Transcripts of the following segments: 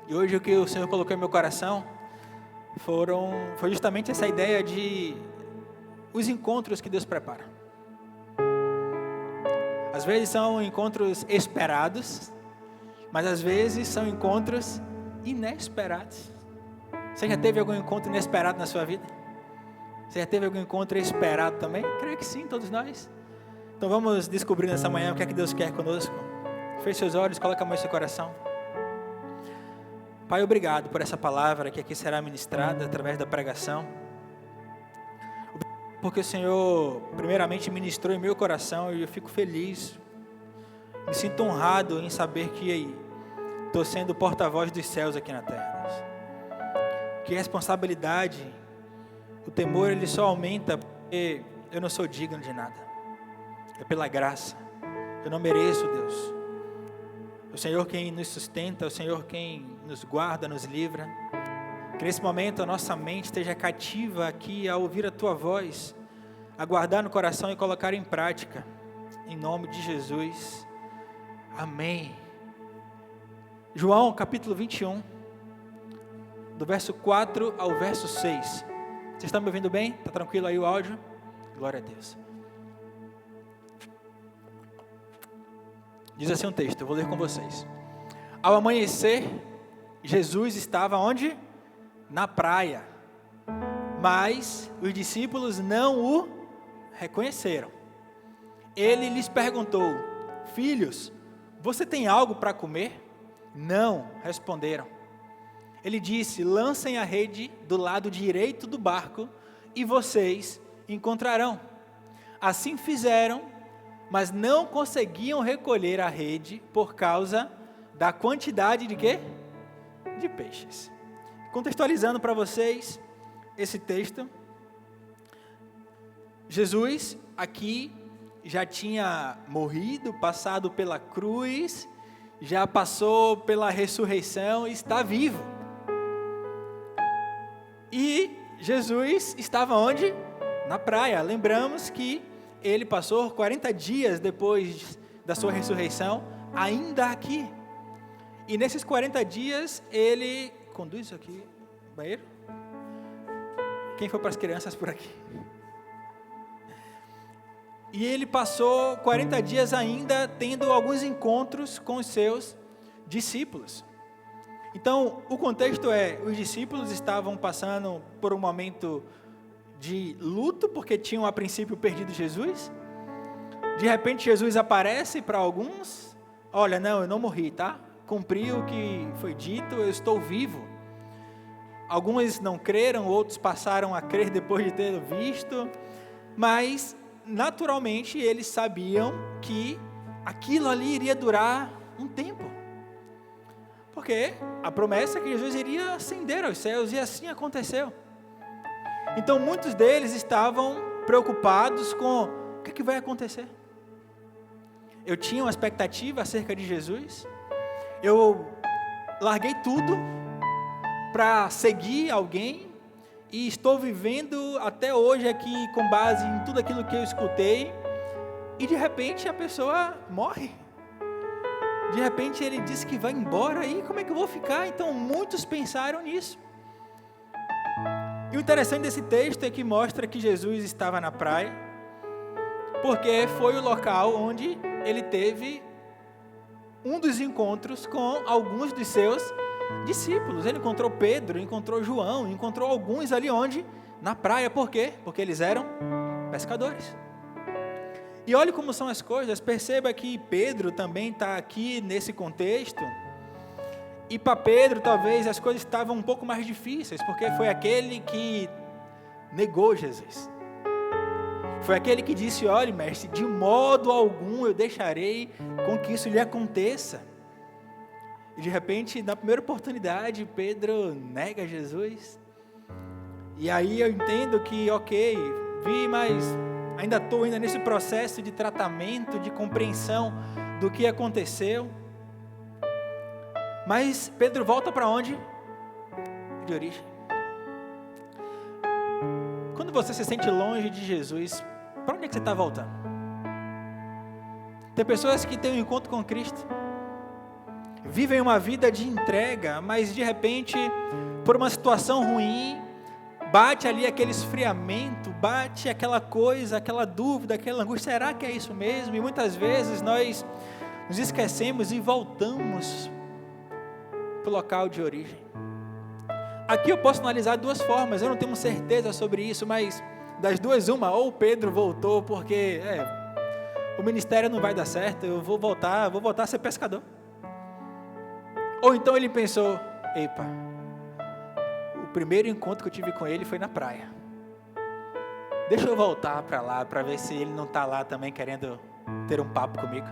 E hoje o que o Senhor colocou em meu coração foi justamente essa ideia de os encontros que Deus prepara. Às vezes são encontros esperados, mas às vezes são encontros inesperados. Você já teve algum encontro inesperado na sua vida? Você já teve algum encontro esperado também? Creio que sim, todos nós. Então vamos descobrir nessa manhã o que é que Deus quer conosco. Feche seus olhos, coloque a mão em seu coração. Pai, obrigado por essa palavra que aqui será ministrada através da pregação. Porque o Senhor primeiramente ministrou em meu coração e eu fico feliz. Me sinto honrado em saber que estou sendo porta-voz dos céus aqui na terra. Que responsabilidade, o temor ele só aumenta porque eu não sou digno de nada. É pela graça. Eu não mereço, Deus. É o Senhor quem nos sustenta, é o Senhor quem nos guarda, nos livra. Que nesse momento a nossa mente esteja cativa aqui a ouvir a Tua voz, a guardar no coração e colocar em prática. Em nome de Jesus. Amém. João capítulo 21, do verso 4 ao verso 6. Vocês estão me ouvindo bem? Está tranquilo aí o áudio? Glória a Deus. Diz assim um texto, eu vou ler com vocês. Ao amanhecer, Jesus estava onde? Na praia. Mas os discípulos não o reconheceram. Ele lhes perguntou: filhos, você tem algo para comer? Não, responderam. Ele disse: lancem a rede do lado direito do barco e vocês encontrarão. Assim fizeram, mas não conseguiam recolher a rede por causa da quantidade de quê? De peixes. Contextualizando para vocês esse texto, Jesus aqui já tinha morrido, passado pela cruz, já passou pela ressurreição e está vivo. E Jesus estava onde? Na praia. Lembramos que ele passou 40 dias depois da sua ressurreição, ainda aqui. E nesses 40 dias, ele... Conduz isso aqui, banheiro? Quem foi para as crianças por aqui? E ele passou 40 dias ainda tendo alguns encontros com os seus discípulos. Então, o contexto é, os discípulos estavam passando por um momento de luto, porque tinham a princípio perdido Jesus. De repente Jesus aparece para alguns: olha, não, eu não morri, tá? Cumpri o que foi dito, eu estou vivo. Alguns não creram, outros passaram a crer depois de ter visto, mas naturalmente eles sabiam que aquilo ali iria durar um tempo. Porque a promessa é que Jesus iria ascender aos céus, e assim aconteceu. Então muitos deles estavam preocupados com o que vai acontecer. Eu tinha uma expectativa acerca de Jesus, eu larguei tudo para seguir alguém, e estou vivendo até hoje aqui com base em tudo aquilo que eu escutei, e de repente a pessoa morre. De repente ele disse que vai embora, e como é que eu vou ficar? Então muitos pensaram nisso. E o interessante desse texto é que mostra que Jesus estava na praia, porque foi o local onde ele teve um dos encontros com alguns dos seus discípulos. Ele encontrou Pedro, encontrou João, encontrou alguns ali onde? Na praia. Por quê? Porque eles eram pescadores. E olhe como são as coisas, perceba que Pedro também está aqui nesse contexto, e para Pedro talvez as coisas estavam um pouco mais difíceis, porque foi aquele que negou Jesus, foi aquele que disse: olhe, mestre, de modo algum eu deixarei com que isso lhe aconteça. E de repente, na primeira oportunidade, Pedro nega Jesus, e aí eu entendo que, ok, mas ainda estou nesse processo de tratamento, de compreensão do que aconteceu. Mas Pedro volta para onde? De origem. Quando você se sente longe de Jesus, para onde é que você está voltando? Tem pessoas que têm um encontro com Cristo, vivem uma vida de entrega, mas de repente, por uma situação ruim, bate ali aquele esfriamento, bate aquela coisa, aquela dúvida, aquela angústia, será que é isso mesmo? E muitas vezes nós nos esquecemos e voltamos para o local de origem. Aqui eu posso analisar de duas formas, eu não tenho certeza sobre isso, mas das duas, uma, ou Pedro voltou porque o ministério não vai dar certo, eu vou voltar a ser pescador. Ou então ele pensou, epa, o primeiro encontro que eu tive com ele foi na praia. Deixa eu voltar para lá, para ver se ele não está lá também querendo ter um papo comigo.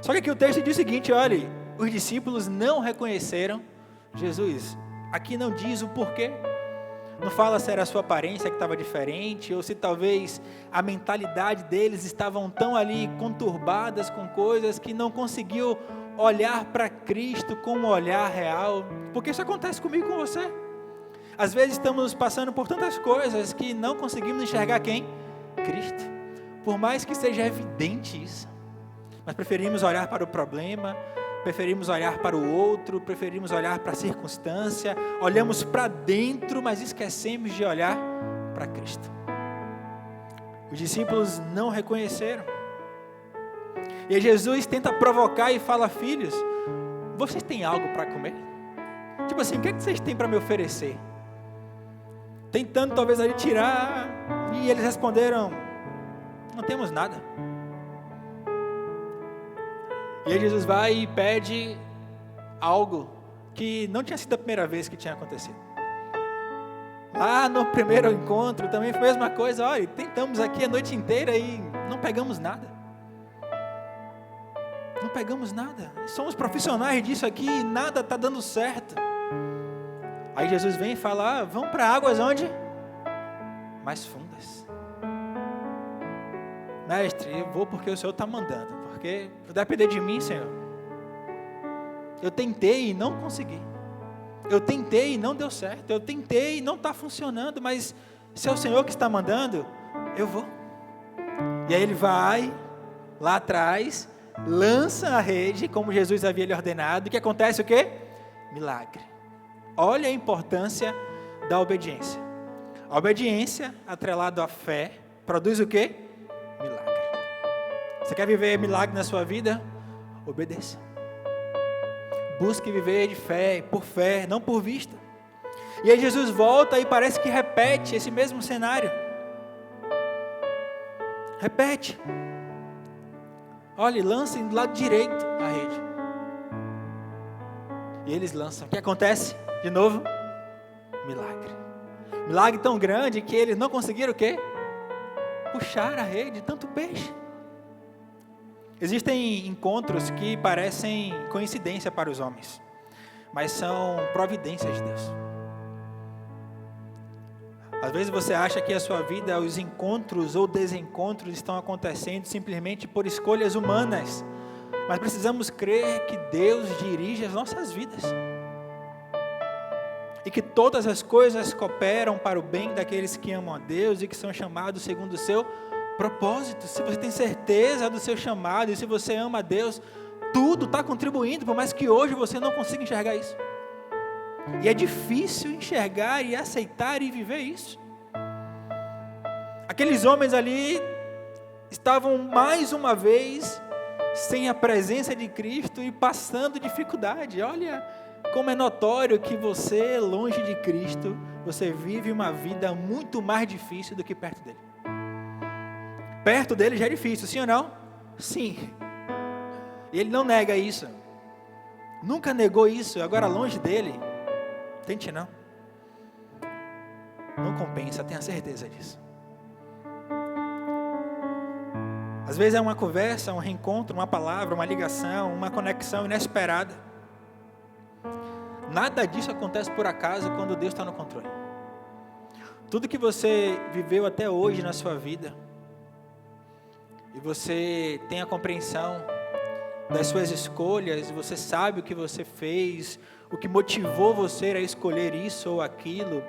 Só que aqui o texto diz o seguinte, olha, os discípulos não reconheceram Jesus. Aqui não diz o porquê. Não fala se era a sua aparência que estava diferente, ou se talvez a mentalidade deles estavam tão ali conturbadas com coisas que não conseguiu olhar para Cristo com um olhar real. Porque isso acontece comigo e com você. Às vezes estamos passando por tantas coisas que não conseguimos enxergar quem? Cristo. Por mais que seja evidente isso. Mas preferimos olhar para o problema, preferimos olhar para o outro, preferimos olhar para a circunstância, olhamos para dentro, mas esquecemos de olhar para Cristo. Os discípulos não reconheceram. E aí Jesus tenta provocar e fala, filhos, vocês têm algo para comer? Tipo assim, o que é que vocês têm para me oferecer? Tentando talvez ali tirar, e eles responderam, não temos nada. E aí Jesus vai e pede algo que não tinha sido a primeira vez que tinha acontecido. Lá no primeiro encontro também foi a mesma coisa, olha, tentamos aqui a noite inteira e não pegamos nada. Não pegamos nada. Somos profissionais disso aqui e nada está dando certo. Aí Jesus vem e fala, vão para águas onde? Mais fundas. Mestre, eu vou porque o Senhor está mandando. Porque vai depender de mim, Senhor. Eu tentei e não consegui. Eu tentei e não deu certo. Eu tentei e não está funcionando. Mas se é o Senhor que está mandando, eu vou. E aí ele vai lá atrás, lança a rede, como Jesus havia lhe ordenado. E o que acontece o quê? Milagre. Olha a importância da obediência. A obediência, atrelada à fé, produz o quê? Milagre. Você quer viver milagre na sua vida? Obedeça. Busque viver de fé, por fé, não por vista. E aí Jesus volta e parece que repete esse mesmo cenário. Repete. Olha, lancem do lado direito a rede. E eles lançam. O que acontece? De novo, milagre. Milagre tão grande que eles não conseguiram o quê? Puxar a rede de tanto peixe. Existem encontros que parecem coincidência para os homens, mas são providências de Deus. Às vezes você acha que a sua vida, os encontros ou desencontros estão acontecendo simplesmente por escolhas humanas, mas precisamos crer que Deus dirige as nossas vidas. E que todas as coisas cooperam para o bem daqueles que amam a Deus e que são chamados segundo o seu propósito. Se você tem certeza do seu chamado e se você ama a Deus, tudo está contribuindo, por mais que hoje você não consiga enxergar isso. E é difícil enxergar e aceitar e viver isso. Aqueles homens ali estavam mais uma vez sem a presença de Cristo e passando dificuldade. Olha como é notório que você, longe de Cristo, você vive uma vida muito mais difícil do que perto dele. Perto dele já é difícil, sim ou não? Sim. E ele não nega isso. Nunca negou isso. Agora longe dele, tente não. Não compensa, tenha certeza disso. Às vezes é uma conversa, um reencontro, uma palavra, uma ligação, uma conexão inesperada. Nada disso acontece por acaso quando Deus está no controle. Tudo que você viveu até hoje na sua vida, e você tem a compreensão das suas escolhas, você sabe o que você fez, o que motivou você a escolher isso ou aquilo,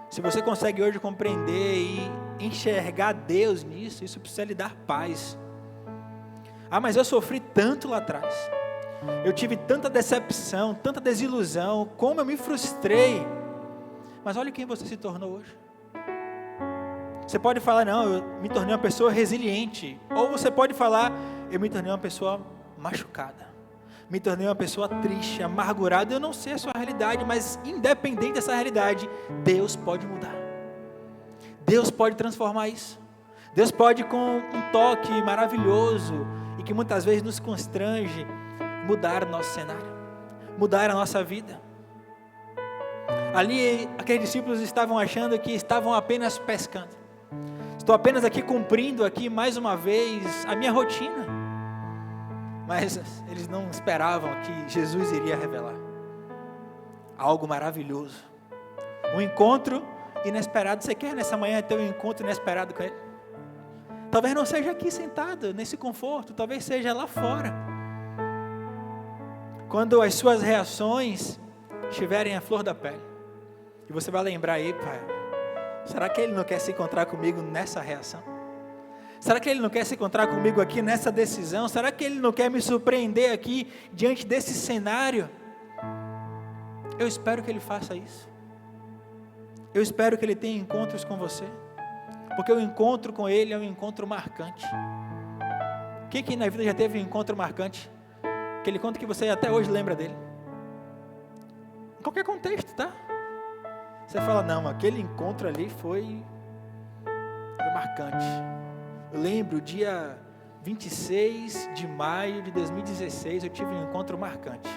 se você consegue hoje compreender e enxergar Deus nisso, isso precisa lhe dar paz. Ah, mas eu sofri tanto lá atrás, Eu tive tanta decepção, tanta desilusão, como eu me frustrei. Mas olha quem você se tornou hoje. Você pode falar, não, eu me tornei uma pessoa resiliente. Ou você pode falar, eu me tornei uma pessoa machucada. Me tornei uma pessoa triste, amargurada. Eu não sei a sua realidade, mas independente dessa realidade, Deus pode mudar. Deus pode transformar isso. Deus pode, com um toque maravilhoso e que muitas vezes nos constrange, mudar o nosso cenário, mudar a nossa vida. Ali, aqueles discípulos estavam achando que estavam apenas pescando. Estou apenas aqui cumprindo aqui mais uma vez a minha rotina. Mas eles não esperavam que Jesus iria revelar algo maravilhoso. Um encontro inesperado. Você quer nessa manhã ter um encontro inesperado com Ele? Talvez não seja aqui sentado, nesse conforto. Talvez seja lá fora. Quando as suas reações estiverem à flor da pele. E você vai lembrar aí, pai, será que Ele não quer se encontrar comigo nessa reação? Será que Ele não quer se encontrar comigo aqui nessa decisão? Será que Ele não quer me surpreender aqui diante desse cenário? Eu espero que Ele faça isso. Eu espero que Ele tenha encontros com você. Porque o encontro com Ele é um encontro marcante. Quem na vida já teve um encontro marcante? Aquele encontro que você até hoje lembra dele. Em qualquer contexto, tá? Você fala, não, aquele encontro ali foi marcante. Eu lembro, dia 26 de maio de 2016, eu tive um encontro marcante.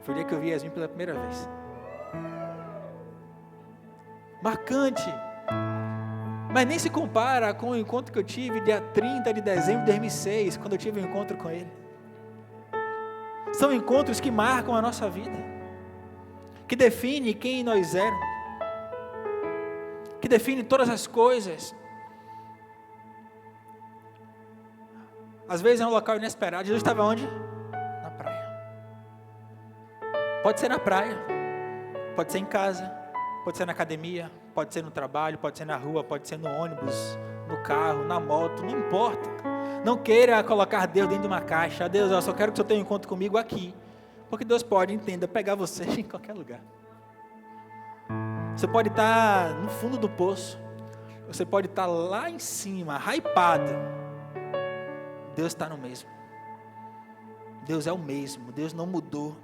Foi o dia que eu vi Yasmin pela primeira vez. Marcante. Mas nem se compara com o encontro que eu tive dia 30 de dezembro de 2006, quando eu tive um encontro com Ele. São encontros que marcam a nossa vida, que define quem nós éramos, que define todas as coisas. Às vezes é um local inesperado. Jesus estava onde? Na praia. Pode ser na praia, pode ser em casa, pode ser na academia, pode ser no trabalho, pode ser na rua, pode ser no ônibus, no carro, na moto, não importa. Não queira colocar Deus dentro de uma caixa. Deus, eu só quero que o Senhor tenha um encontro comigo aqui. Porque Deus pode, entenda, pegar você em qualquer lugar. Você pode estar no fundo do poço. Você pode estar lá em cima, hypado. Deus está no mesmo. Deus é o mesmo. Deus não mudou.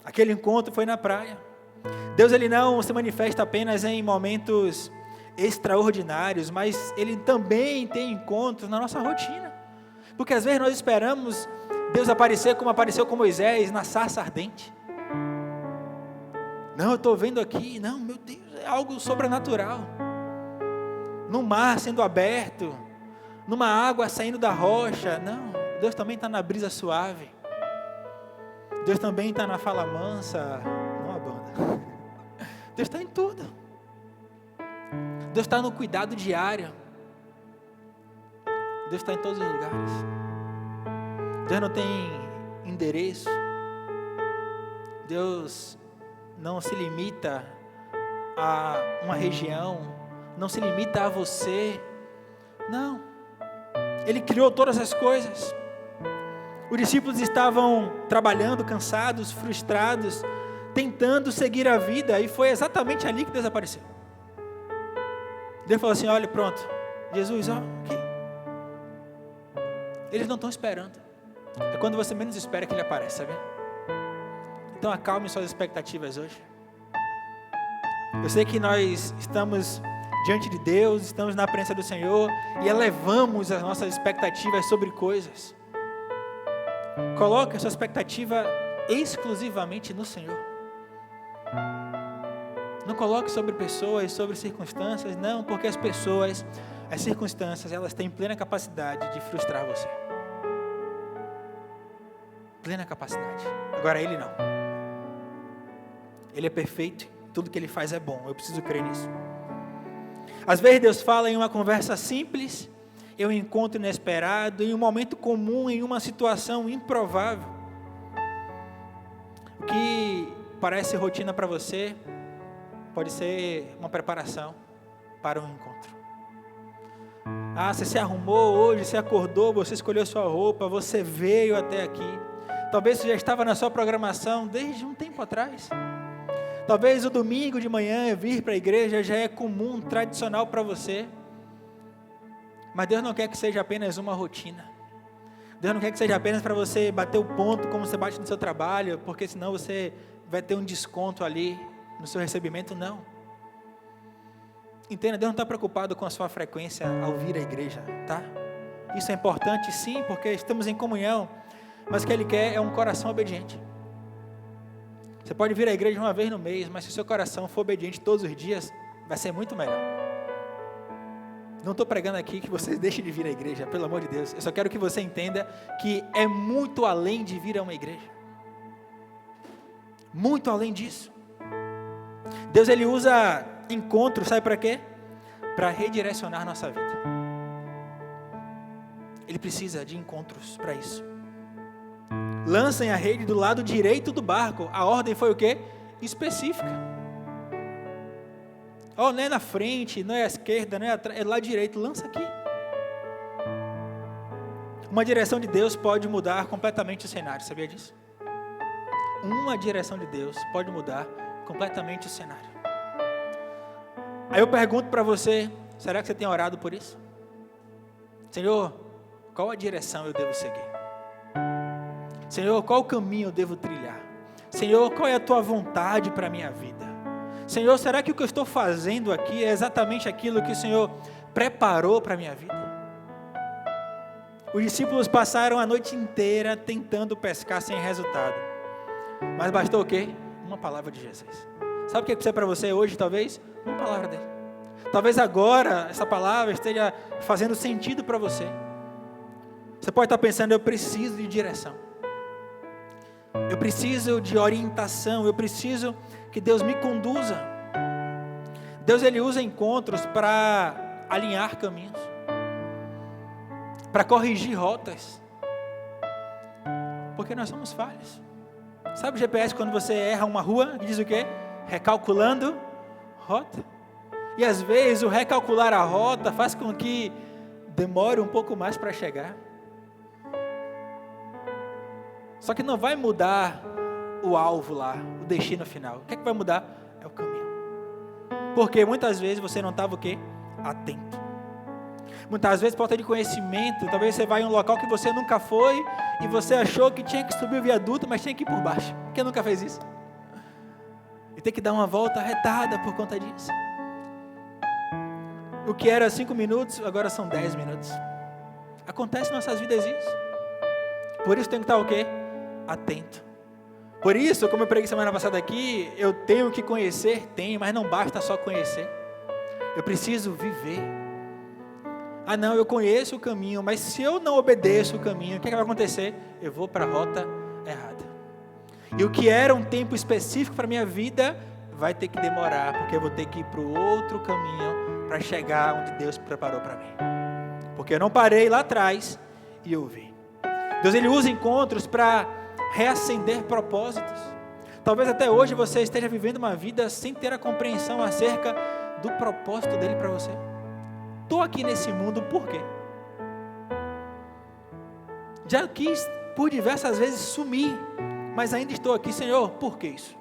Aquele encontro foi na praia. Deus, Ele não se manifesta apenas em momentos extraordinários, mas Ele também tem encontros na nossa rotina. Porque às vezes nós esperamos Deus aparecer como apareceu com Moisés na sarça ardente. Não, eu estou vendo aqui, não, meu Deus, é algo sobrenatural. No mar sendo aberto, numa água saindo da rocha. Não, Deus também está na brisa suave. Deus também está na fala mansa, não abanda. Deus está em tudo. Deus está no cuidado diário. Deus está em todos os lugares. Deus não tem endereço. Deus não se limita a uma região, não se limita a você. Não. Ele criou todas as coisas. Os discípulos estavam trabalhando, cansados, frustrados, tentando seguir a vida, e foi exatamente ali que Deus apareceu. Deus falou assim, olha, pronto, Jesus, ó, aqui. Eles não estão esperando. É quando você menos espera que Ele aparece, sabe? Então acalme suas expectativas hoje. Eu sei que nós estamos diante de Deus, estamos na presença do Senhor e elevamos as nossas expectativas sobre coisas. Coloque a sua expectativa exclusivamente no Senhor. Não coloque sobre pessoas, sobre circunstâncias, não, porque as pessoas, as circunstâncias, elas têm plena capacidade de frustrar você. Plena capacidade. Agora Ele não. Ele é perfeito, tudo que Ele faz é bom, eu preciso crer nisso. Às vezes Deus fala em uma conversa simples, em um encontro inesperado, em um momento comum, em uma situação improvável. O que parece rotina para você, pode ser uma preparação para um encontro. Ah, você se arrumou hoje, você acordou, você escolheu sua roupa, você veio até aqui. Talvez isso já estava na sua programação desde um tempo atrás. Talvez o domingo de manhã vir para a igreja já é comum, tradicional para você. Mas Deus não quer que seja apenas uma rotina. Deus não quer que seja apenas para você bater o ponto como você bate no seu trabalho, porque senão você vai ter um desconto ali no seu recebimento, não. Entenda, Deus não está preocupado com a sua frequência ao vir à igreja, tá? Isso é importante sim, porque estamos em comunhão, mas o que Ele quer é um coração obediente. Você pode vir à igreja uma vez no mês, mas se o seu coração for obediente todos os dias, vai ser muito melhor. Não estou pregando aqui que você deixe de vir à igreja, pelo amor de Deus. Eu só quero que você entenda que é muito além de vir a uma igreja. Muito além disso. Deus, Ele usa encontros, sabe para quê? Para redirecionar nossa vida. Ele precisa de encontros para isso. Lancem a rede do lado direito do barco. A ordem foi o quê? Específica. Não é na frente, não é à esquerda, não é atrás, é lá direito, lança aqui. Uma direção de Deus pode mudar completamente o cenário, sabia disso? Uma direção de Deus pode mudar completamente o cenário. Aí eu pergunto para você, será que você tem orado por isso? Senhor, qual a direção eu devo seguir? Senhor, qual o caminho eu devo trilhar? Senhor, qual é a tua vontade para a minha vida? Senhor, será que o que eu estou fazendo aqui é exatamente aquilo que o Senhor preparou para a minha vida? Os discípulos passaram a noite inteira tentando pescar sem resultado. Mas bastou o quê? Uma palavra de Jesus. Sabe o que precisa para você hoje, talvez? Uma palavra dele. Talvez agora essa palavra esteja fazendo sentido para você. Você pode estar pensando, eu preciso de direção. Eu preciso de orientação, eu preciso que Deus me conduza. Deus, Ele usa encontros para alinhar caminhos, para corrigir rotas, porque nós somos falhos. Sabe o GPS quando você erra uma rua, diz o quê? Recalculando rota. E às vezes o recalcular a rota faz com que demore um pouco mais para chegar. Só que não vai mudar o alvo lá, o destino final. O que é que vai mudar? É o caminho. Porque muitas vezes você não estava o quê? Atento. Muitas vezes falta de conhecimento. Talvez você vai em um local que você nunca foi e você achou que tinha que subir o viaduto, mas tinha que ir por baixo. Quem nunca fez isso? E tem que dar uma volta retada por conta disso. O que era 5 minutos, agora são 10 minutos. Acontece em nossas vidas isso. Por isso tem que estar o quê? Atento. Por isso, como eu preguei semana passada aqui, eu tenho que conhecer, mas não basta só conhecer. Eu preciso viver. Ah não, eu conheço o caminho, mas se eu não obedeço o caminho, o que vai acontecer? Eu vou para a rota errada. E o que era um tempo específico para a minha vida, vai ter que demorar, porque eu vou ter que ir para o outro caminho, para chegar onde Deus preparou para mim. Porque eu não parei lá atrás e ouvi. Deus, Ele usa encontros para reacender propósitos. Talvez até hoje você esteja vivendo uma vida sem ter a compreensão acerca do propósito dele para você. Estou aqui nesse mundo por quê? Já quis por diversas vezes sumir, mas ainda estou aqui, Senhor, por que isso?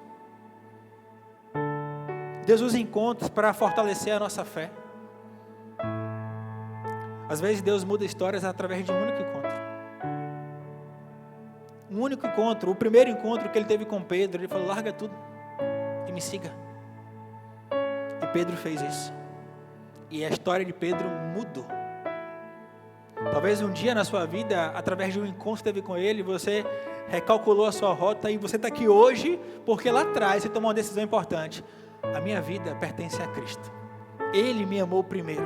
Deus usa encontros para fortalecer a nossa fé. Às vezes Deus muda histórias através de um único encontro. Um único encontro, o primeiro encontro que Ele teve com Pedro, Ele falou, larga tudo e me siga. E Pedro fez isso. E a história de Pedro mudou. Talvez um dia na sua vida, através de um encontro que teve com Ele, você recalculou a sua rota e você está aqui hoje, porque lá atrás você tomou uma decisão importante. A minha vida pertence a Cristo. Ele me amou primeiro.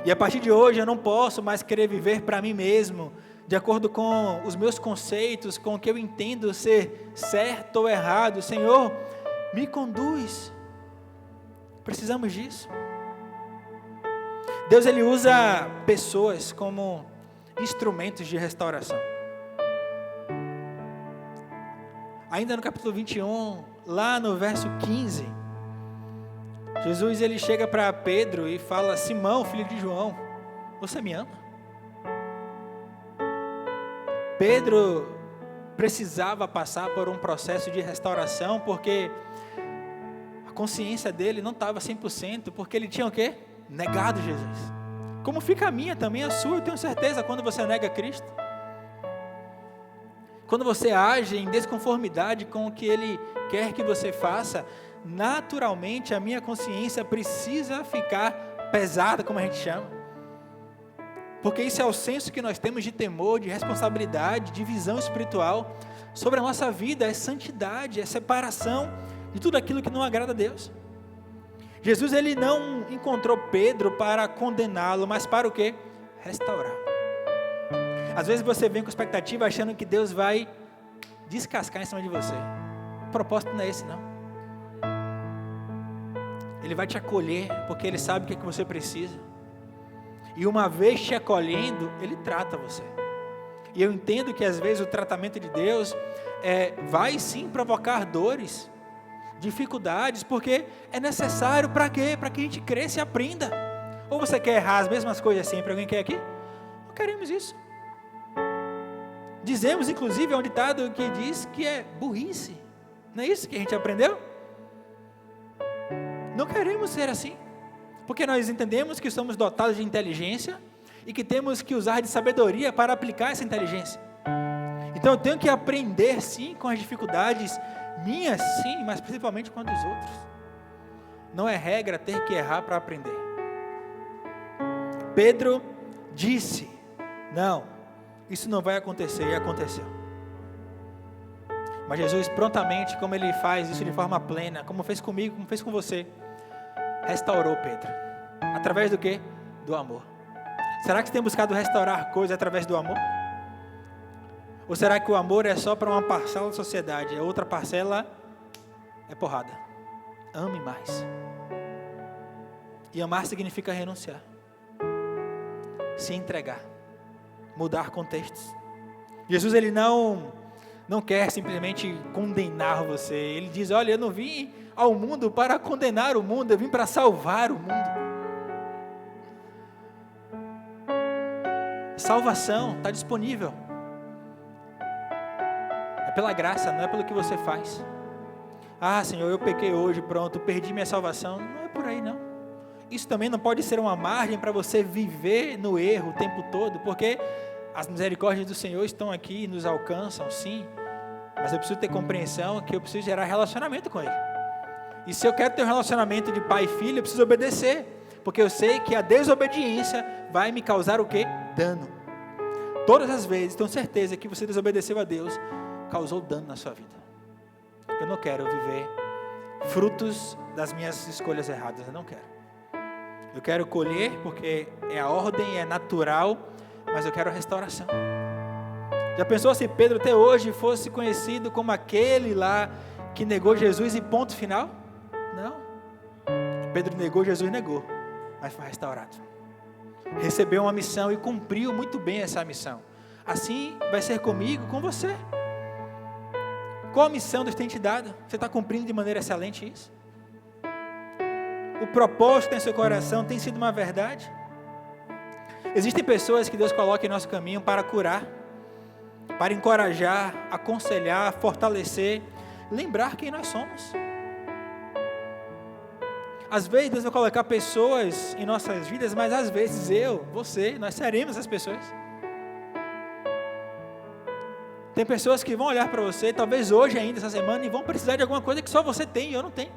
E a partir de hoje eu não posso mais querer viver para mim mesmo, de acordo com os meus conceitos, com o que eu entendo ser certo ou errado. Senhor, me conduz. Precisamos disso. Deus, Ele usa pessoas como instrumentos de restauração. Ainda no capítulo 21, lá no verso 15, Jesus, Ele chega para Pedro e fala, Simão, filho de João, você me ama? Pedro precisava passar por um processo de restauração, porque a consciência dele não estava 100%, porque ele tinha o quê? Negado Jesus. Como fica a minha também, a sua, eu tenho certeza, quando você nega Cristo. Quando você age em desconformidade com o que Ele quer que você faça, naturalmente a minha consciência precisa ficar pesada, como a gente chama. Porque isso é o senso que nós temos de temor, de responsabilidade, de visão espiritual sobre a nossa vida, é santidade, é separação de tudo aquilo que não agrada a Deus. Jesus, ele não encontrou Pedro para condená-lo, mas para o quê? Restaurar. Às vezes você vem com expectativa achando que Deus vai descascar em cima de você. O propósito não é esse, não. Ele vai te acolher, porque Ele sabe o que é que você precisa. E uma vez te acolhendo, Ele trata você. E eu entendo que às vezes o tratamento de Deus vai sim provocar dores, dificuldades, porque é necessário para quê? Para que a gente cresça e aprenda. Ou você quer errar as mesmas coisas sempre? Alguém quer aqui? Não queremos isso. Dizemos, inclusive, é um ditado que diz que é burrice. Não é isso que a gente aprendeu? Não queremos ser assim, porque nós entendemos que somos dotados de inteligência e que temos que usar de sabedoria para aplicar essa inteligência. Então eu tenho que aprender sim com as dificuldades minhas, sim, mas principalmente com as dos outros. Não é regra ter que errar para aprender. Pedro disse: não, isso não vai acontecer, e aconteceu. Mas Jesus prontamente, como Ele faz isso de forma plena, como fez comigo, como fez com você, restaurou Pedro. Através do quê? Do amor. Será que você tem buscado restaurar coisas através do amor? Ou será que o amor é só para uma parcela da sociedade, a outra parcela é porrada? Ame mais. E amar significa renunciar, se entregar, mudar contextos. Jesus, Ele não quer simplesmente condenar você. Ele diz: olha, eu não vim ao mundo para condenar o mundo, eu vim para salvar o mundo. Salvação está disponível. É pela graça, não é pelo que você faz. Ah, Senhor, eu pequei hoje, pronto, perdi minha salvação. Não é por aí, não. Isso também não pode ser uma margem para você viver no erro o tempo todo, porque as misericórdias do Senhor estão aqui e nos alcançam, sim, mas eu preciso ter compreensão que eu preciso gerar relacionamento com Ele. E se eu quero ter um relacionamento de pai e filho, eu preciso obedecer, porque eu sei que a desobediência vai me causar o quê? Dano. Todas as vezes, tenho certeza que você desobedeceu a Deus, causou dano na sua vida. Eu não quero viver frutos das minhas escolhas erradas, eu não quero. Eu quero colher porque é a ordem, é natural, mas eu quero a restauração. Já pensou se Pedro até hoje fosse conhecido como aquele lá que negou Jesus e ponto final? Não. Pedro negou, Jesus negou, mas foi restaurado. Recebeu uma missão e cumpriu muito bem essa missão. Assim vai ser comigo, com você. Qual a missão Deus tem te dado? Você está cumprindo de maneira excelente isso? O propósito em seu coração tem sido uma verdade? Existem pessoas que Deus coloca em nosso caminho para curar, para encorajar, aconselhar, fortalecer, lembrar quem nós somos. Às vezes Deus vai colocar pessoas em nossas vidas, mas às vezes eu, você, nós seremos as pessoas. Tem pessoas que vão olhar para você, talvez hoje ainda, essa semana, e vão precisar de alguma coisa que só você tem e eu não tenho.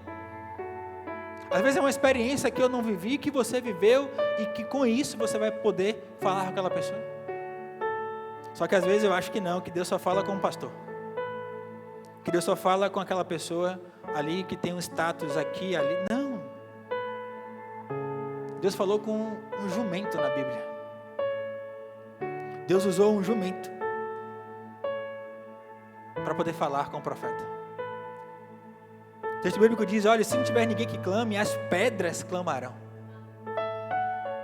Às vezes é uma experiência que eu não vivi, que você viveu, e que com isso você vai poder falar com aquela pessoa. Só que às vezes eu acho que não, que Deus só fala com o pastor. Que Deus só fala com aquela pessoa ali que tem um status aqui, ali. Não. Deus falou com um jumento na Bíblia. Deus usou um jumento para poder falar com o profeta. O texto bíblico diz: olha, se não tiver ninguém que clame, as pedras clamarão.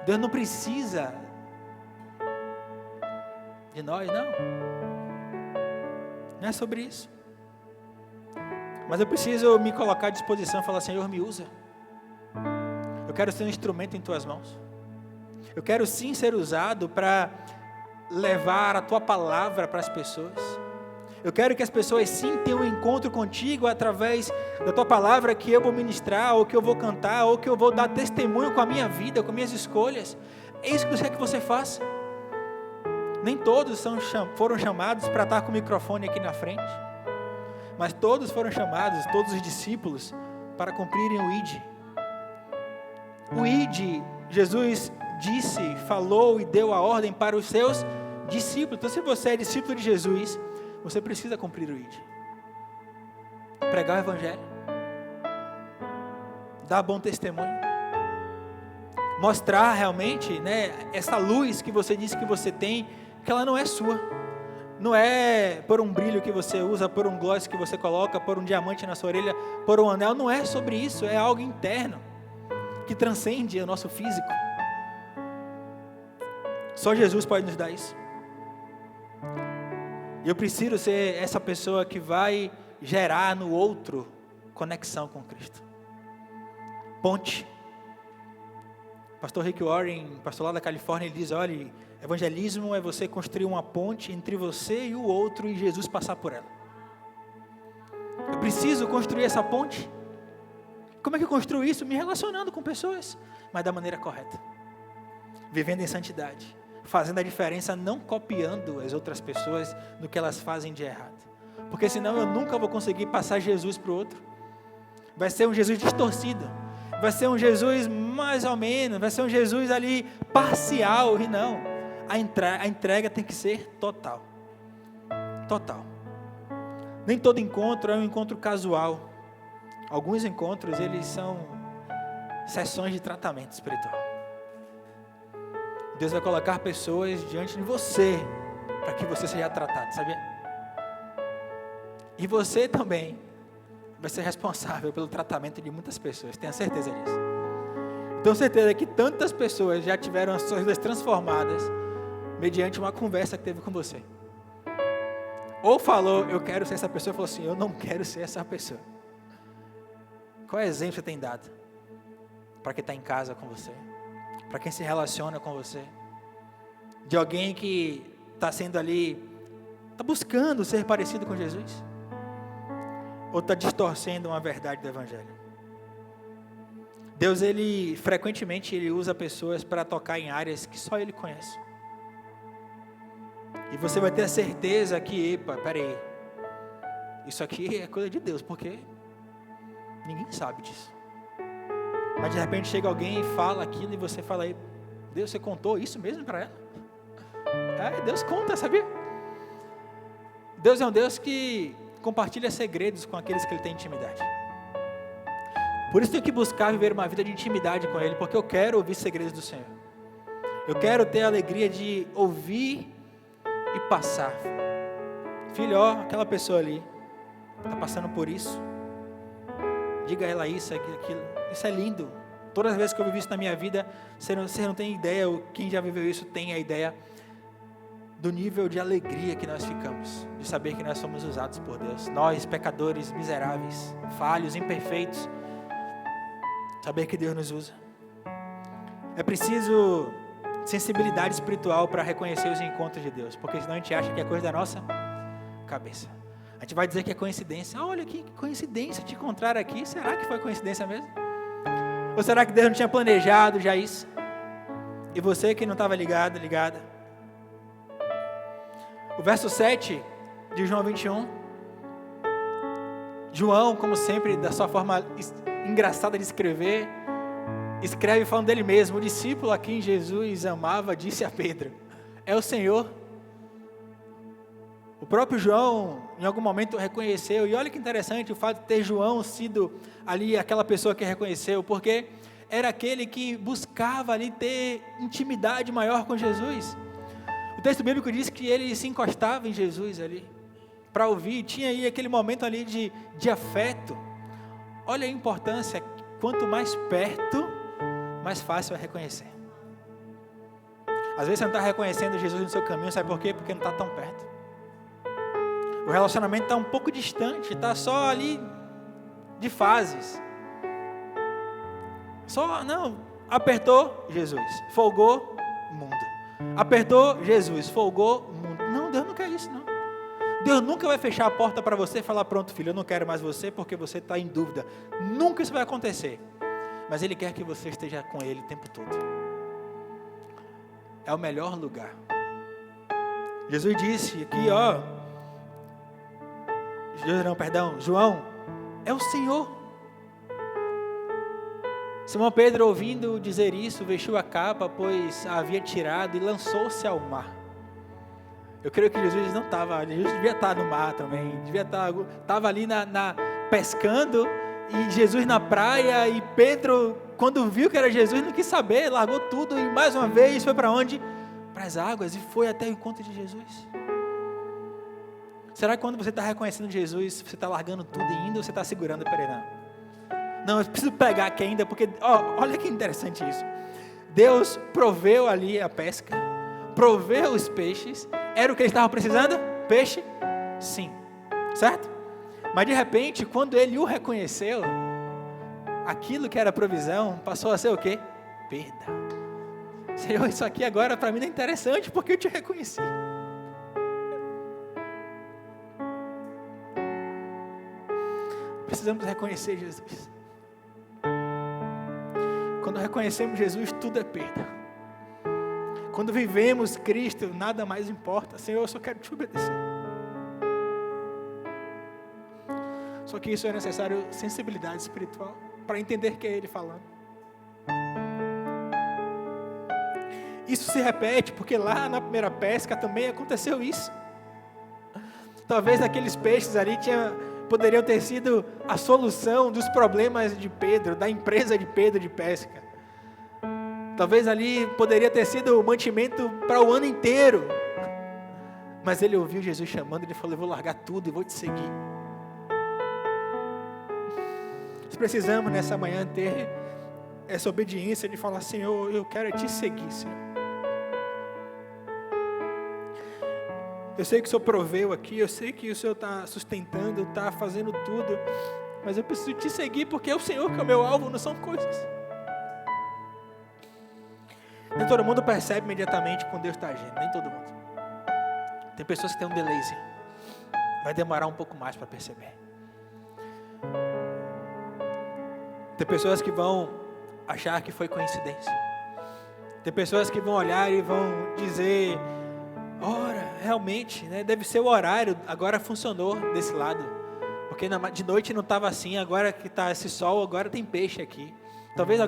Deus não precisa de nós, não. Não é sobre isso. Mas eu preciso me colocar à disposição e falar: Senhor, me usa. Eu quero ser um instrumento em tuas mãos. Eu quero sim ser usado para levar a tua palavra para as pessoas. Eu quero que as pessoas sim tenham um encontro contigo através da tua palavra que eu vou ministrar, ou que eu vou cantar, ou que eu vou dar testemunho com a minha vida, com minhas escolhas. É isso que você quer que você faça. Nem todos foram chamados para estar com o microfone aqui na frente, mas todos foram chamados, todos os discípulos, para cumprirem o ID. O ID, Jesus disse, falou e deu a ordem para os seus discípulos. Então, se você é discípulo de Jesus, você precisa cumprir o ID. Pregar o evangelho, dar bom testemunho, mostrar realmente, né, essa luz que você disse que você tem, que ela não é sua. Não é por um brilho que você usa, por um gloss que você coloca, por um diamante na sua orelha, por um anel. Não é sobre isso, é algo interno, que transcende o nosso físico. Só Jesus pode nos dar isso. E eu preciso ser essa pessoa que vai gerar no outro conexão com Cristo. Ponte. Pastor Rick Warren, pastor lá da Califórnia, ele diz, olha, evangelismo é você construir uma ponte entre você e o outro e Jesus passar por ela. Eu preciso construir essa ponte. Como é que eu construo isso? Me relacionando com pessoas, mas da maneira correta. Vivendo em santidade. Fazendo a diferença, não copiando as outras pessoas no que elas fazem de errado. Porque senão eu nunca vou conseguir passar Jesus para o outro. Vai ser um Jesus distorcido. Vai ser um Jesus mais ou menos. Vai ser um Jesus ali parcial. E não. A entrega tem que ser total. Total. Nem todo encontro é um encontro casual. Alguns encontros, eles são sessões de tratamento espiritual. Deus vai colocar pessoas diante de você, para que você seja tratado, sabia? E você também vai ser responsável pelo tratamento de muitas pessoas, tenha certeza disso. Tenho certeza que tantas pessoas já tiveram as suas vidas transformadas, mediante uma conversa que teve com você. Ou falou, eu quero ser essa pessoa, ou falou assim, eu não quero ser essa pessoa. Qual exemplo você tem dado? Para quem está em casa com você? Para quem se relaciona com você? De alguém que está sendo ali, está buscando ser parecido com Jesus? Ou está distorcendo uma verdade do Evangelho? Deus, frequentemente, Ele usa pessoas para tocar em áreas que só Ele conhece. E você vai ter a certeza que, epa, peraí, isso aqui é coisa de Deus, porque ninguém sabe disso. Mas de repente chega alguém e fala aquilo e você fala aí, Deus, você contou isso mesmo para ela? Deus conta, sabia? Deus é um Deus que compartilha segredos com aqueles que Ele tem intimidade. Por isso eu tenho que buscar viver uma vida de intimidade com Ele, porque eu quero ouvir segredos do Senhor. Eu quero ter a alegria de ouvir e passar. Filho, ó, aquela pessoa ali está passando por isso. Diga a ela isso, aquilo. Isso é lindo. Todas as vezes que eu vivi isso na minha vida, você não tem ideia, ou quem já viveu isso tem a ideia do nível de alegria que nós ficamos, de saber que nós somos usados por Deus. Nós, pecadores, miseráveis, falhos, imperfeitos, saber que Deus nos usa. É preciso sensibilidade espiritual para reconhecer os encontros de Deus, porque senão a gente acha que é coisa da nossa cabeça. A gente vai dizer que é coincidência. Olha que coincidência te encontrar aqui. Será que foi coincidência mesmo? Ou será que Deus não tinha planejado já isso? E você que não estava ligada. O verso 7 de João 21. João, como sempre, da sua forma engraçada de escrever, escreve falando dele mesmo. O discípulo a quem Jesus amava disse a Pedro, é o Senhor. O próprio João, em algum momento, reconheceu, e olha que interessante o fato de ter João sido ali aquela pessoa que reconheceu, porque era aquele que buscava ali ter intimidade maior com Jesus. O texto bíblico diz que ele se encostava em Jesus ali, para ouvir, tinha aí aquele momento ali de afeto. Olha a importância, quanto mais perto, mais fácil é reconhecer. Às vezes você não está reconhecendo Jesus no seu caminho, sabe por quê? Porque não está tão perto. O relacionamento está um pouco distante, está só ali de fases. Apertou, Jesus, folgou, mundo. Apertou, Jesus, folgou, mundo. Não, Deus não quer isso não. Deus nunca vai fechar a porta para você e falar, pronto filho, eu não quero mais você porque você está em dúvida. Nunca isso vai acontecer. Mas Ele quer que você esteja com Ele o tempo todo. É o melhor lugar. Jesus disse aqui, João, é o Senhor. Simão Pedro, ouvindo dizer isso, vestiu a capa, pois a havia tirado, e lançou-se ao mar. Eu creio que Jesus não estava, Jesus devia estar no mar também, estava ali pescando, e Jesus na praia, e Pedro, quando viu que era Jesus, não quis saber, largou tudo, e mais uma vez foi para onde? Para as águas, e foi até o encontro de Jesus. Será que quando você está reconhecendo Jesus, você está largando tudo e indo, ou você está segurando? Peraí, não, eu preciso pegar aqui ainda, porque, olha que interessante isso. Deus proveu ali a pesca, proveu os peixes, era o que eles estavam precisando? Peixe? Sim, certo? Mas de repente, quando ele o reconheceu, aquilo que era provisão, passou a ser o quê? Perda. Senhor, isso aqui agora para mim não é interessante, porque eu te reconheci. Precisamos reconhecer Jesus. Quando reconhecemos Jesus, tudo é perda. Quando vivemos Cristo, nada mais importa. Senhor, eu só quero te obedecer. Só que isso é necessário sensibilidade espiritual para entender que é Ele falando. Isso se repete porque lá na primeira pesca também aconteceu isso. Talvez aqueles peixes ali poderiam ter sido a solução dos problemas de Pedro, da empresa de Pedro de pesca. Talvez ali poderia ter sido o mantimento para o ano inteiro. Mas ele ouviu Jesus chamando, ele falou, eu vou largar tudo e vou te seguir. Nós precisamos nessa manhã ter essa obediência de falar, Senhor, eu quero te seguir, Senhor. Eu sei que o Senhor proveu aqui, eu sei que o Senhor está sustentando, está fazendo tudo, mas eu preciso te seguir porque é o Senhor que é o meu alvo, não são coisas. Nem todo mundo percebe imediatamente quando Deus está agindo, nem todo mundo. Tem pessoas que têm um delayzinho, vai demorar um pouco mais para perceber. Tem pessoas que vão achar que foi coincidência. Tem pessoas que vão olhar e vão dizer, ora, realmente, né, deve ser o horário, agora funcionou desse lado, porque de noite não estava assim, agora que está esse sol, agora tem peixe aqui. Talvez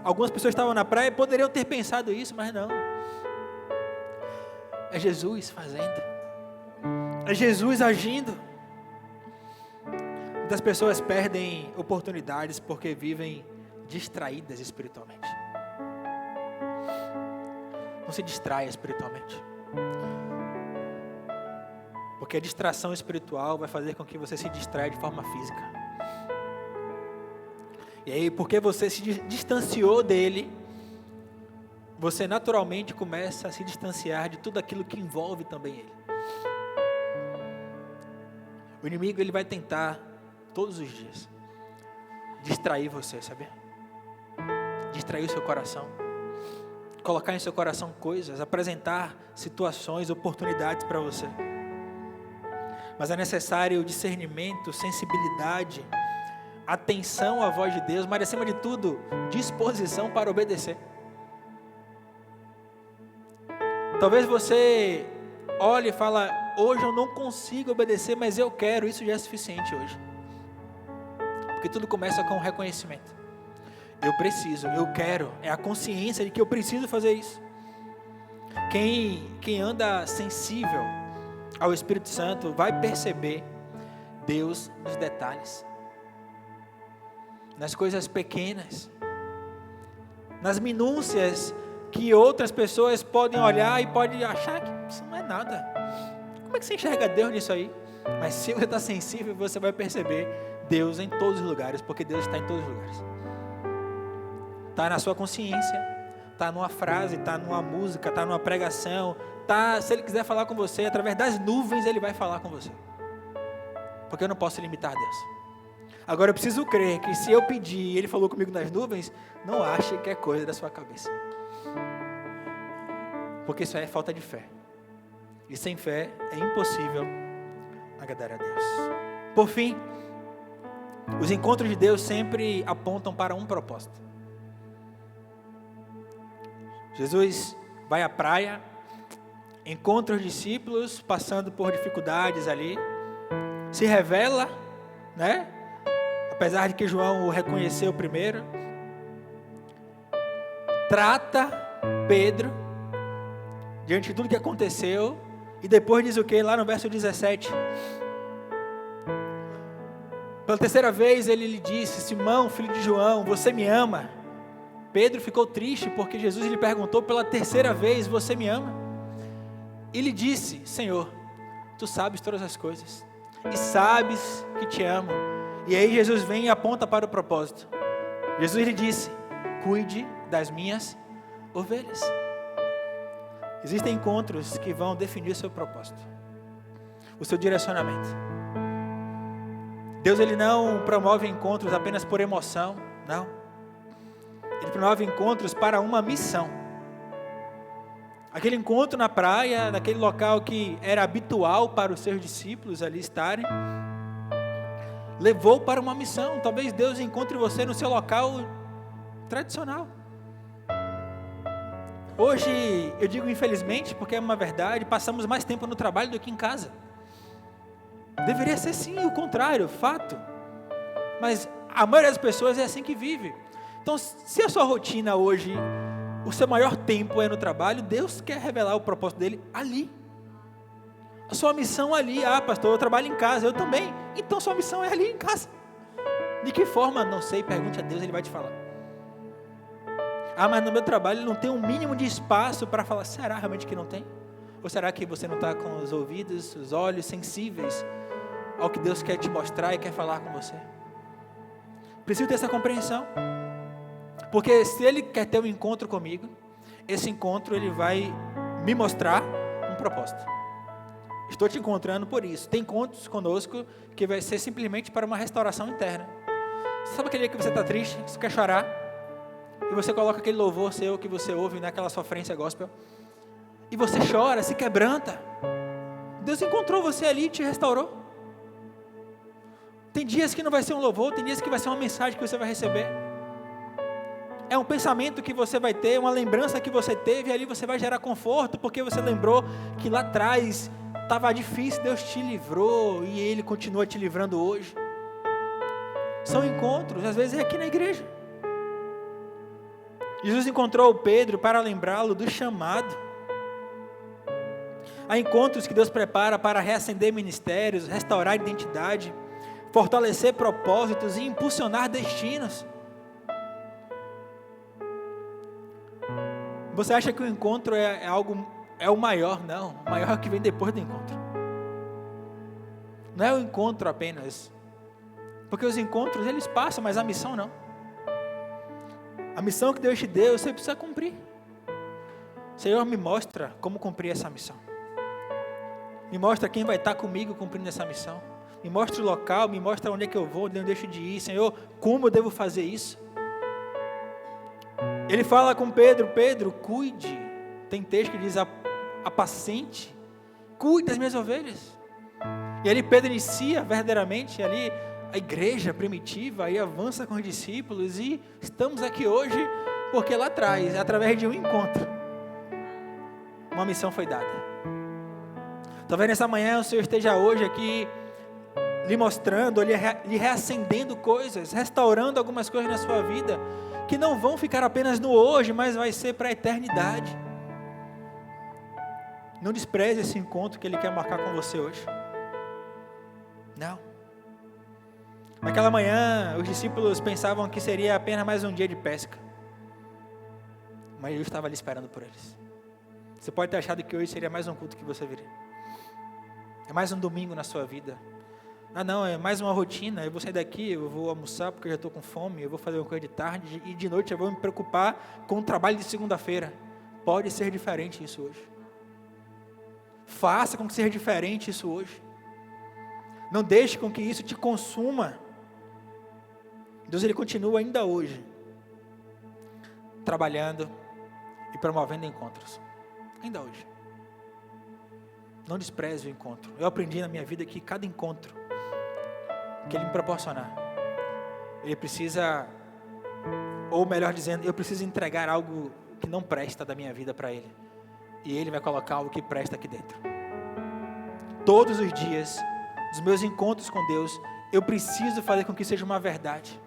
algumas pessoas estavam na praia e poderiam ter pensado isso, mas não. É Jesus fazendo, é Jesus agindo. Muitas pessoas perdem oportunidades porque vivem distraídas espiritualmente. Não se distraia espiritualmente, porque a distração espiritual vai fazer com que você se distraia de forma física. E aí, porque você se distanciou dele, você naturalmente começa a se distanciar de tudo aquilo que envolve também ele. O inimigo, ele vai tentar todos os dias distrair você, sabe? Distrair o seu coração, colocar em seu coração coisas, apresentar situações, oportunidades para você. Mas é necessário discernimento, sensibilidade, atenção à voz de Deus, mas acima de tudo, disposição para obedecer. Talvez você olhe e fala, hoje eu não consigo obedecer, mas eu quero, isso já é suficiente hoje. Porque tudo começa com o reconhecimento. Eu preciso, eu quero, é a consciência de que eu preciso fazer isso. Quem anda sensível ao Espírito Santo vai perceber Deus nos detalhes, nas coisas pequenas, nas minúcias que outras pessoas podem olhar e podem achar que isso não é nada. Como é que você enxerga Deus nisso aí? Mas se você está sensível, você vai perceber Deus em todos os lugares, porque Deus está em todos os lugares. Está na sua consciência, está numa frase, está numa música, está numa pregação, se Ele quiser falar com você, através das nuvens Ele vai falar com você. Porque eu não posso limitar Deus. Agora eu preciso crer que se eu pedir e Ele falou comigo nas nuvens, não ache que é coisa da sua cabeça. Porque isso aí é falta de fé. E sem fé é impossível agradar a Deus. Por fim, os encontros de Deus sempre apontam para um propósito. Jesus vai à praia, encontra os discípulos passando por dificuldades ali, se revela, né? Apesar de que João o reconheceu primeiro, trata Pedro diante de tudo que aconteceu, e depois diz o que? Lá no verso 17. Pela terceira vez ele lhe disse: Simão, filho de João, você me ama? Pedro ficou triste porque Jesus lhe perguntou pela terceira vez: você me ama? E lhe disse: Senhor, tu sabes todas as coisas, e sabes que te amo. E aí Jesus vem e aponta para o propósito. Jesus lhe disse: cuide das minhas ovelhas. Existem encontros que vão definir o seu propósito, o seu direcionamento. Deus, Ele não promove encontros apenas por emoção, não. Ele promove encontros para uma missão. Aquele encontro na praia, naquele local que era habitual para os seus discípulos ali estarem, levou para uma missão. Talvez Deus encontre você no seu local tradicional. Hoje, eu digo infelizmente, porque é uma verdade, passamos mais tempo no trabalho do que em casa. Deveria ser sim o contrário, fato. Mas a maioria das pessoas é assim que vive. Então, se a sua rotina hoje, o seu maior tempo é no trabalho, Deus quer revelar o propósito dele ali. A sua missão ali. Ah, pastor, eu trabalho em casa, eu também. Então, sua missão é ali em casa. De que forma? Não sei, pergunte a Deus, Ele vai te falar. Ah, mas no meu trabalho não tem um mínimo de espaço para falar. Será realmente que não tem? Ou será que você não está com os ouvidos, os olhos sensíveis ao que Deus quer te mostrar e quer falar com você? Preciso ter essa compreensão. Porque se Ele quer ter um encontro comigo, esse encontro Ele vai me mostrar um propósito. Estou te encontrando por isso. Tem encontros conosco que vai ser simplesmente para uma restauração interna. Sabe aquele dia que você está triste, que você quer chorar, e você coloca aquele louvor seu que você ouve naquela sofrência gospel, e você chora, se quebranta. Deus encontrou você ali e te restaurou. Tem dias que não vai ser um louvor, tem dias que vai ser uma mensagem que você vai receber. É um pensamento que você vai ter, uma lembrança que você teve, e ali você vai gerar conforto, porque você lembrou que lá atrás estava difícil, Deus te livrou, e Ele continua te livrando hoje. São encontros, às vezes é aqui na igreja. Jesus encontrou Pedro para lembrá-lo do chamado. Há encontros que Deus prepara para reacender ministérios, restaurar identidade, fortalecer propósitos e impulsionar destinos. Você acha que o encontro é o maior? Não, o maior é o que vem depois do encontro. Não é o encontro apenas, porque os encontros eles passam, mas a missão não. A missão que Deus te deu, você precisa cumprir. Senhor, me mostra como cumprir essa missão. Me mostra quem vai estar comigo cumprindo essa missão. Me mostra o local, me mostra onde é que eu vou, onde eu deixo de ir. Senhor, como eu devo fazer isso? Ele fala com Pedro: Pedro, cuide. Tem texto que diz: apacente, cuide das minhas ovelhas. E ali Pedro inicia verdadeiramente ali a igreja primitiva, aí avança com os discípulos, e estamos aqui hoje porque lá atrás, através de um encontro, uma missão foi dada. Talvez nessa manhã o Senhor esteja hoje aqui lhe mostrando, lhe reacendendo coisas, restaurando algumas coisas na sua vida, que não vão ficar apenas no hoje, mas vai ser para a eternidade. Não despreze esse encontro que Ele quer marcar com você hoje. Não. Naquela manhã, os discípulos pensavam que seria apenas mais um dia de pesca, mas Jesus estava ali esperando por eles. Você pode ter achado que hoje seria mais um culto que você viria. É mais um domingo na sua vida. Ah não, é mais uma rotina, eu vou sair daqui, eu vou almoçar porque eu já estou com fome, eu vou fazer uma coisa de tarde, e de noite eu vou me preocupar com o trabalho de segunda-feira. Pode ser diferente isso hoje. Faça com que seja diferente isso hoje. Não deixe com que isso te consuma. Deus, Ele continua ainda hoje trabalhando e promovendo encontros. Ainda hoje. Não despreze o encontro. Eu aprendi na minha vida que cada encontro que Ele me proporcionar, Ele precisa, ou melhor dizendo, eu preciso entregar algo que não presta da minha vida para Ele. E Ele vai colocar algo que presta aqui dentro. Todos os dias, dos meus encontros com Deus, eu preciso fazer com que seja uma verdade.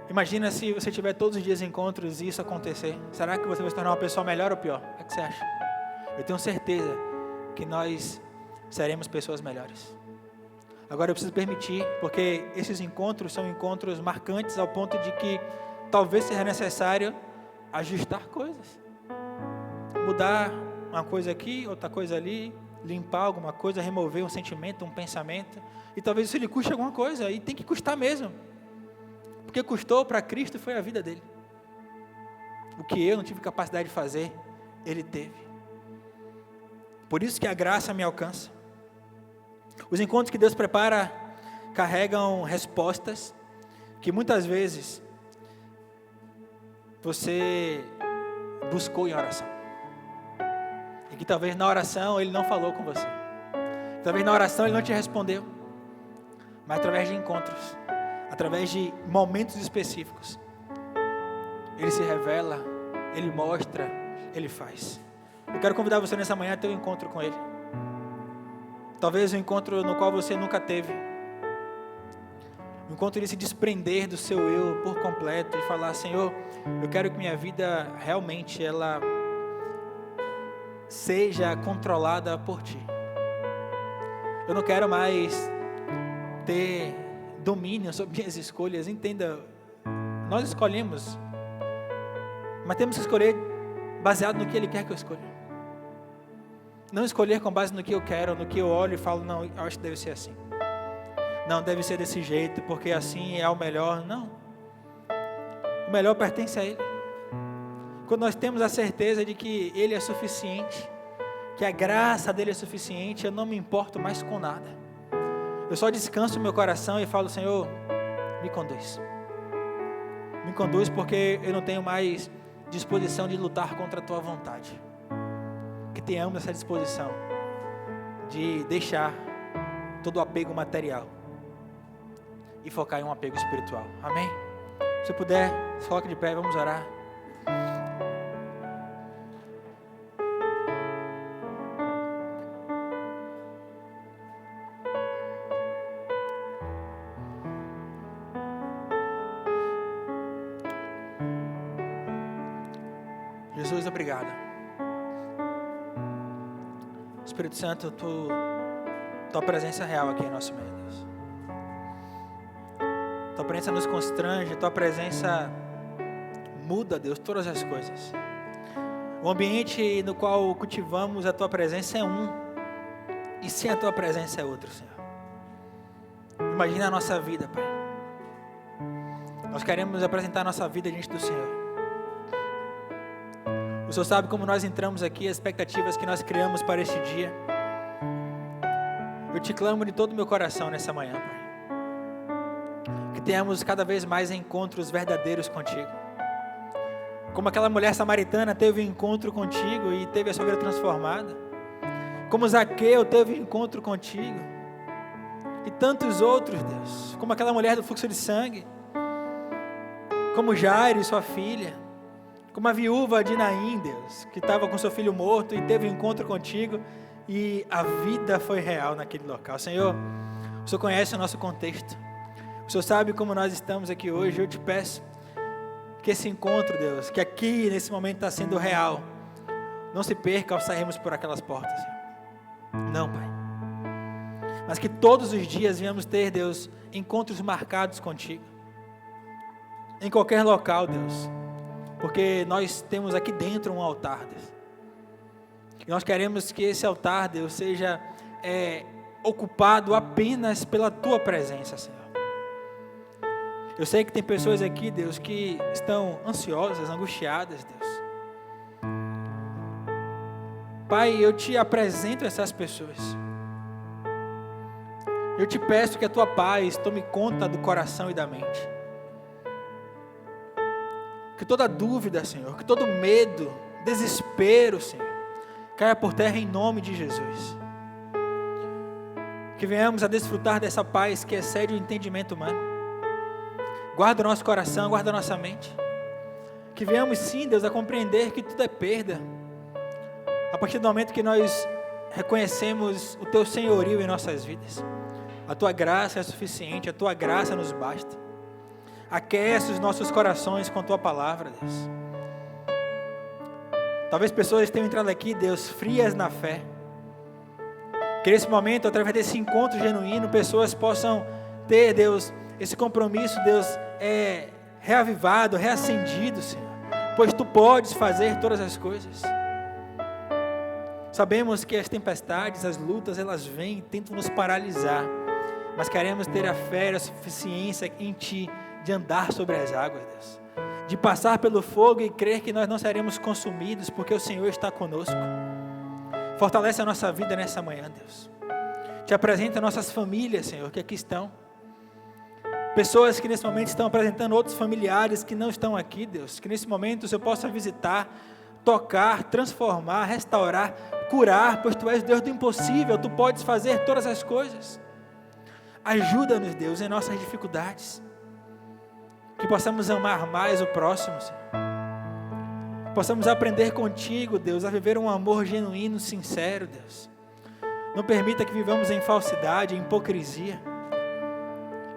Imagina se você tiver todos os dias encontros e isso acontecer. Será que você vai se tornar uma pessoa melhor ou pior? O que você acha? Eu tenho certeza que nós seremos pessoas melhores. Agora eu preciso permitir, porque esses encontros são encontros marcantes ao ponto de que talvez seja necessário ajustar coisas. Mudar uma coisa aqui, outra coisa ali, limpar alguma coisa, remover um sentimento, um pensamento. E talvez isso lhe custe alguma coisa, e tem que custar mesmo. Porque custou para Cristo foi a vida dele. O que eu não tive capacidade de fazer, Ele teve. Por isso que a graça me alcança. Os encontros que Deus prepara carregam respostas que muitas vezes você buscou em oração. E que talvez na oração Ele não falou com você. Talvez na oração Ele não te respondeu. Mas através de encontros, através de momentos específicos, Ele se revela, Ele mostra, Ele faz. Eu quero convidar você nessa manhã a ter um encontro com Ele. Talvez um encontro no qual você nunca teve. Um encontro de se desprender do seu eu por completo e falar: Senhor, eu quero que minha vida realmente ela seja controlada por Ti. Eu não quero mais ter domínio sobre minhas escolhas. Entenda, nós escolhemos, mas temos que escolher baseado no que Ele quer que eu escolha. Não escolher com base no que eu quero, no que eu olho e falo: não, eu acho que deve ser assim. Não, deve ser desse jeito, porque assim é o melhor. Não. O melhor pertence a Ele. Quando nós temos a certeza de que Ele é suficiente, que a graça dEle é suficiente, eu não me importo mais com nada. Eu só descanso o meu coração e falo: Senhor, me conduz. Me conduz, porque eu não tenho mais disposição de lutar contra a Tua vontade. Que tenhamos essa disposição de deixar todo o apego material e focar em um apego espiritual. Amém? Se puder, se coloque de pé, vamos orar. Jesus, obrigado. Espírito Santo, Tua presença é real aqui em nosso meio, Deus. Tua presença nos constrange, Tua presença muda, Deus, todas as coisas. O ambiente no qual cultivamos a Tua presença é um, e sem a Tua presença é outro, Senhor. Imagina a nossa vida, Pai. Nós queremos apresentar a nossa vida diante do Senhor. O Senhor sabe como nós entramos aqui, as expectativas que nós criamos para este dia. Eu te clamo de todo o meu coração nessa manhã, Pai. Que tenhamos cada vez mais encontros verdadeiros contigo. Como aquela mulher samaritana teve um encontro contigo e teve a sua vida transformada. Como Zaqueu teve um encontro contigo. E tantos outros, Deus. Como aquela mulher do fluxo de sangue. Como Jairo e sua filha. Como a viúva de Naim, Deus, que estava com seu filho morto e teve um encontro contigo e a vida foi real naquele local. Senhor, o Senhor conhece o nosso contexto. O Senhor sabe como nós estamos aqui hoje. Eu te peço que esse encontro, Deus, que aqui nesse momento está sendo real, não se perca ao sairmos por aquelas portas. Senhor. Não, Pai. Mas que todos os dias venhamos ter, Deus, encontros marcados contigo. Em qualquer local, Deus. Porque nós temos aqui dentro um altar, Deus. E nós queremos que esse altar, Deus, seja ocupado apenas pela Tua presença, Senhor. Eu sei que tem pessoas aqui, Deus, que estão ansiosas, angustiadas, Deus. Pai, eu te apresento essas pessoas. Eu te peço que a Tua paz tome conta do coração e da mente. Que toda dúvida, Senhor, que todo medo, desespero, Senhor, caia por terra em nome de Jesus. Que venhamos a desfrutar dessa paz que excede o entendimento humano. Guarda o nosso coração, guarda a nossa mente. Que venhamos sim, Deus, a compreender que tudo é perda. A partir do momento que nós reconhecemos o Teu senhorio em nossas vidas. A Tua graça é suficiente, a Tua graça nos basta. Aquece os nossos corações com a Tua palavra, Deus. Talvez pessoas tenham entrado aqui, Deus, frias na fé. Que nesse momento, através desse encontro genuíno, pessoas possam ter, Deus, esse compromisso, Deus, reavivado, reacendido, Senhor. Pois Tu podes fazer todas as coisas. Sabemos que as tempestades, as lutas, elas vêm e tentam nos paralisar. Mas queremos ter a fé e a suficiência em Ti, de andar sobre as águas, Deus. De passar pelo fogo e crer que nós não seremos consumidos, porque o Senhor está conosco. Fortalece a nossa vida nessa manhã, Deus. Te apresenta nossas famílias, Senhor, que aqui estão. Pessoas que nesse momento estão apresentando outros familiares que não estão aqui, Deus. Que nesse momento o Senhor possa visitar, tocar, transformar, restaurar, curar, pois Tu és Deus do impossível, Tu podes fazer todas as coisas. Ajuda-nos, Deus, em nossas dificuldades. Que possamos amar mais o próximo, Senhor. Possamos aprender contigo, Deus, a viver um amor genuíno, sincero, Deus. Não permita que vivamos em falsidade, em hipocrisia.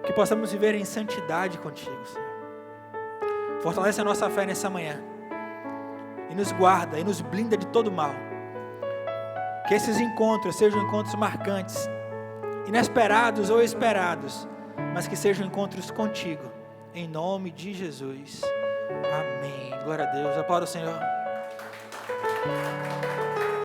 Que possamos viver em santidade contigo, Senhor. Fortalece a nossa fé nessa manhã. E nos guarda, e nos blinda de todo mal. Que esses encontros sejam encontros marcantes, inesperados ou esperados, mas que sejam encontros contigo. Em nome de Jesus. Amém. Glória a Deus. Aplauda o Senhor.